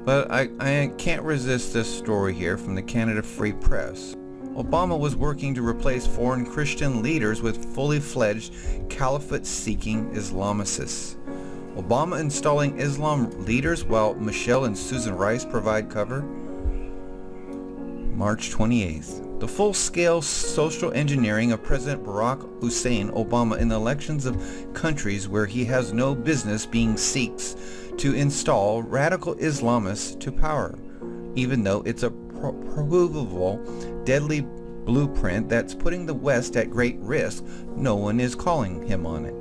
But I can't resist this story here from the Canada Free Press. Obama was working to replace foreign Christian leaders with fully fledged caliphate-seeking Islamicists. Obama installing Islam leaders while Michelle and Susan Rice provide cover? March 28th. The full-scale social engineering of President Barack Hussein Obama in the elections of countries where he has no business being seeks to install radical Islamists to power, even though it's a provable, deadly blueprint that's putting the West at great risk. No one is calling him on it.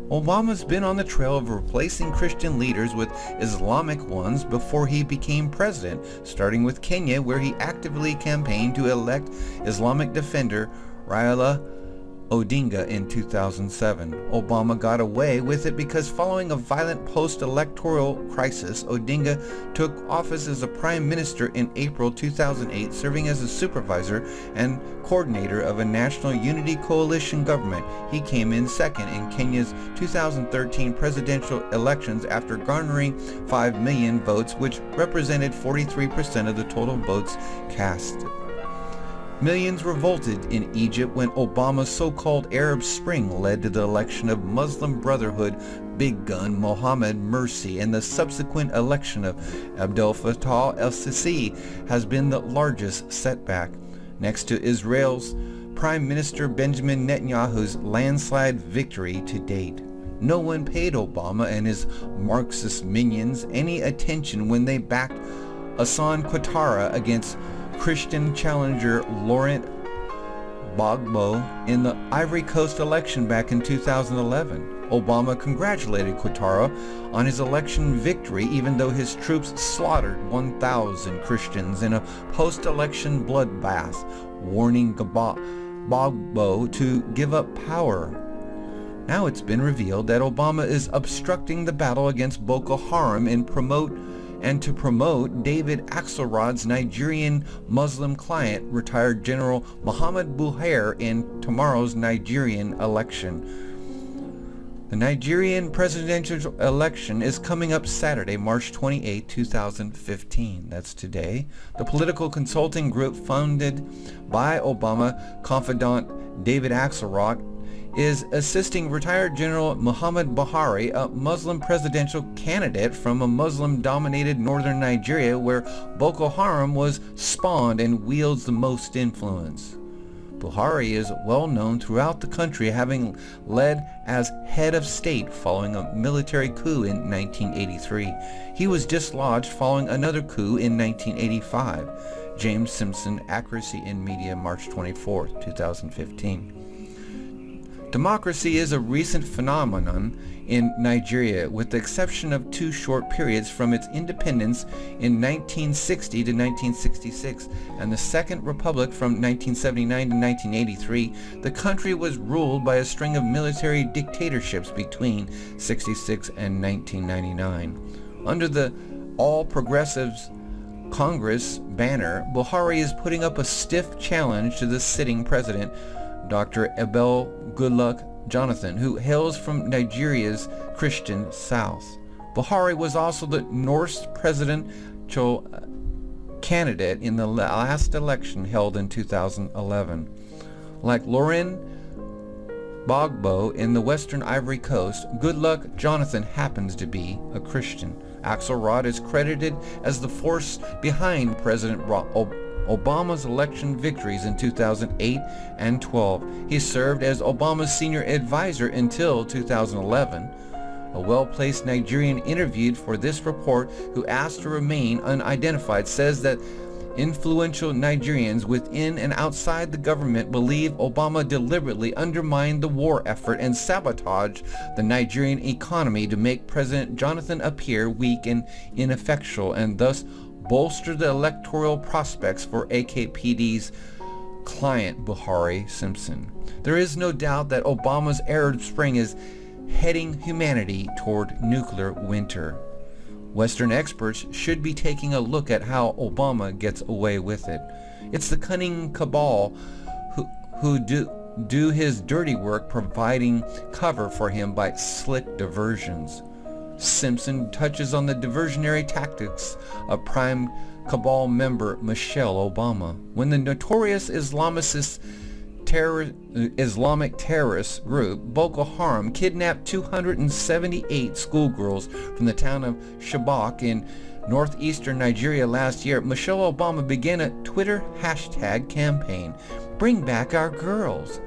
Obama's been on the trail of replacing Christian leaders with Islamic ones before he became president, starting with Kenya, where he actively campaigned to elect Islamic defender Raila Odinga in 2007. Obama got away with it because following a violent post-electoral crisis, Odinga took office as a prime minister in April 2008, serving as a supervisor and coordinator of a national unity coalition government. He came in second in Kenya's 2013 presidential elections after garnering 5 million votes, which represented 43% of the total votes cast. Millions revolted in Egypt when Obama's so-called Arab Spring led to the election of Muslim Brotherhood big gun Mohammed Morsi, and the subsequent election of Abdel Fattah el-Sisi has been the largest setback. Next to Israel's Prime Minister Benjamin Netanyahu's landslide victory to date. No one paid Obama and his Marxist minions any attention when they backed Hassan Ouattara against Christian challenger Laurent Gbagbo in the Ivory Coast election back in 2011. Obama congratulated Ouattara on his election victory, even though his troops slaughtered 1,000 Christians in a post-election bloodbath, warning Gbagbo to give up power. Now it's been revealed that Obama is obstructing the battle against Boko Haram to promote David Axelrod's Nigerian Muslim client, retired General Muhammad Buhari, in tomorrow's Nigerian election. The Nigerian presidential election is coming up Saturday, March 28, 2015. That's today. The political consulting group founded by Obama confidant David Axelrod is assisting retired General Muhammad Buhari, a Muslim presidential candidate from a Muslim-dominated northern Nigeria where Boko Haram was spawned and wields the most influence. Buhari is well known throughout the country, having led as head of state following a military coup in 1983. He was dislodged following another coup in 1985. James Simpson, Accuracy in Media, March 24, 2015. Democracy is a recent phenomenon in Nigeria, with the exception of 2 short periods from its independence in 1960 to 1966 and the Second Republic from 1979 to 1983. The country was ruled by a string of military dictatorships between 66 and 1999. Under the All Progressives Congress banner, Buhari is putting up a stiff challenge to the sitting president, Dr. Ebele Goodluck Jonathan, who hails from Nigeria's Christian South. Buhari was also the North's presidential candidate in the last election held in 2011. Like Laurent Gbagbo in the western Ivory Coast, Goodluck Jonathan happens to be a Christian. Axelrod is credited as the force behind President Obama's election victories in 2008 and 12. He served as Obama's senior advisor until 2011. A well-placed Nigerian interviewed for this report, who asked to remain unidentified, says that influential Nigerians within and outside the government believe Obama deliberately undermined the war effort and sabotaged the Nigerian economy to make President Jonathan appear weak and ineffectual, and thus bolster the electoral prospects for AKPD's client Buhari Simpson. There is no doubt that Obama's Arab Spring is heading humanity toward nuclear winter. Western experts should be taking a look at how Obama gets away with it. It's the cunning cabal who do his dirty work, providing cover for him by slick diversions. Simpson touches on the diversionary tactics of prime cabal member Michelle Obama. When the notorious Islamic terrorist group Boko Haram kidnapped 278 schoolgirls from the town of Chibok in northeastern Nigeria last year, Michelle Obama began a Twitter hashtag campaign, "Bring back our girls."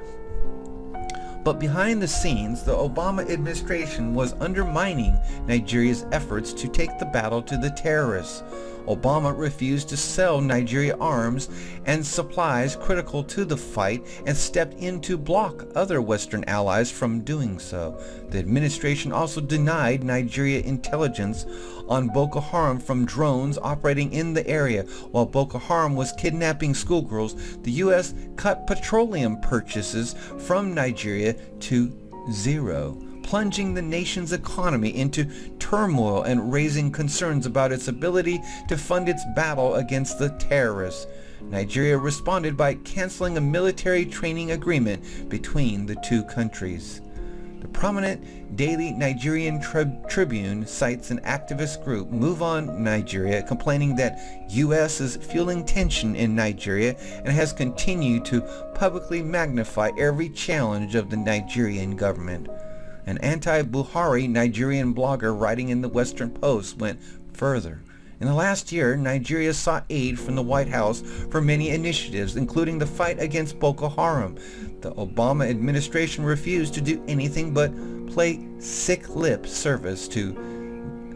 But behind the scenes, the Obama administration was undermining Nigeria's efforts to take the battle to the terrorists. Obama refused to sell Nigeria arms and supplies critical to the fight and stepped in to block other Western allies from doing so. The administration also denied Nigeria intelligence on Boko Haram from drones operating in the area. While Boko Haram was kidnapping schoolgirls, the U.S. cut petroleum purchases from Nigeria to zero, plunging the nation's economy into turmoil and raising concerns about its ability to fund its battle against the terrorists. Nigeria responded by canceling a military training agreement between the two countries. The prominent daily Nigerian Tribune cites an activist group, Move On Nigeria, complaining that U.S. is fueling tension in Nigeria and has continued to publicly magnify every challenge of the Nigerian government. An anti-Buhari Nigerian blogger writing in the Western Post went further. In the last year, Nigeria sought aid from the White House for many initiatives, including the fight against Boko Haram. The Obama administration refused to do anything but play sick lip service to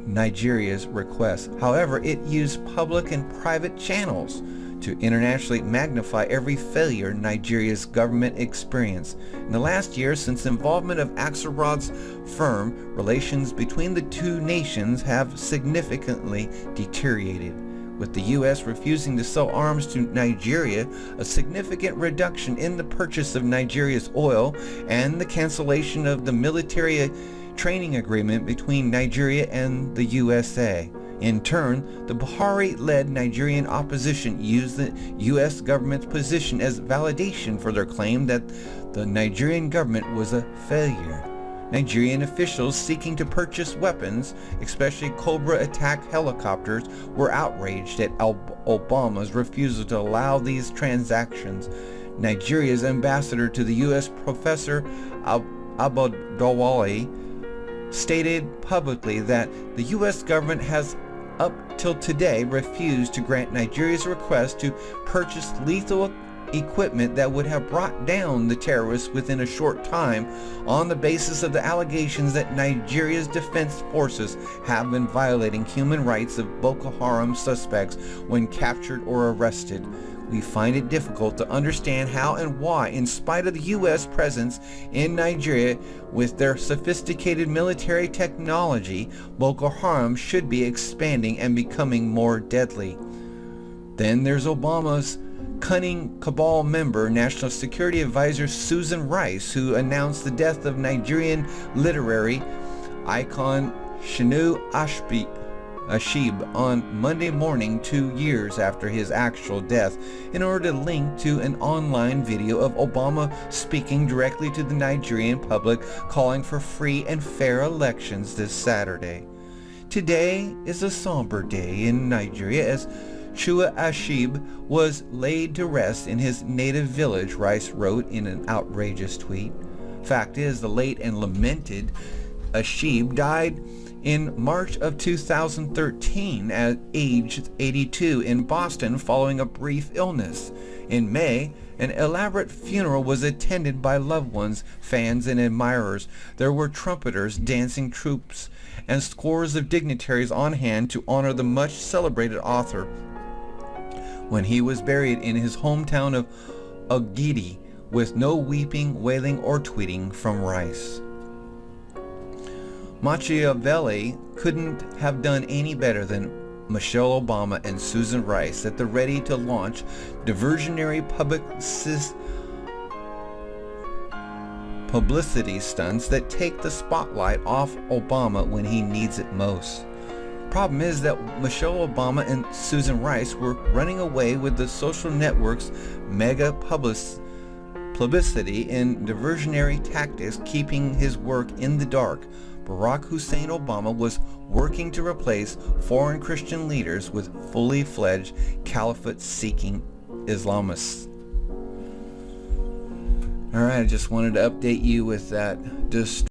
Nigeria's requests. However, it used public and private channels to internationally magnify every failure Nigeria's government experienced. In the last year, since involvement of Axelrod's firm, relations between the two nations have significantly deteriorated. With the U.S. refusing to sell arms to Nigeria, a significant reduction in the purchase of Nigeria's oil, and the cancellation of the military training agreement between Nigeria and the USA. In turn, the Buhari-led Nigerian opposition used the U.S. government's position as validation for their claim that the Nigerian government was a failure. Nigerian officials seeking to purchase weapons, especially Cobra attack helicopters, were outraged at Obama's refusal to allow these transactions. Nigeria's ambassador to the U.S., Professor Abodawale, stated publicly that the U.S. government has up till today refused to grant Nigeria's request to purchase lethal equipment that would have brought down the terrorists within a short time on the basis of the allegations that Nigeria's defense forces have been violating human rights of Boko Haram suspects when captured or arrested. We find it difficult to understand how and why, in spite of the U.S. presence in Nigeria with their sophisticated military technology, Boko Haram should be expanding and becoming more deadly. Then there's Obama's cunning cabal member, National Security Advisor Susan Rice, who announced the death of Nigerian literary icon Chinua Achebe on Monday morning, 2 years after his actual death, in order to link to an online video of Obama speaking directly to the Nigerian public, calling for free and fair elections this Saturday. Today is a somber day in Nigeria as Chinua Achebe was laid to rest in his native village, Rice wrote in an outrageous tweet. Fact is, the late and lamented Achebe died in March of 2013 at age 82 in Boston following a brief illness. In May, an elaborate funeral was attended by loved ones, fans, and admirers. There were trumpeters, dancing troops, and scores of dignitaries on hand to honor the much celebrated author when he was buried in his hometown of Ogidi, with no weeping, wailing, or tweeting from Rice. Machiavelli couldn't have done any better than Michelle Obama and Susan Rice at the ready to launch diversionary publicity stunts that take the spotlight off Obama when he needs it most. Problem is that Michelle Obama and Susan Rice were running away with the social network's mega publicity and diversionary tactics, keeping his work in the dark. Barack Hussein Obama was working to replace foreign Christian leaders with fully fledged caliphate-seeking Islamists. Alright, I just wanted to update you with that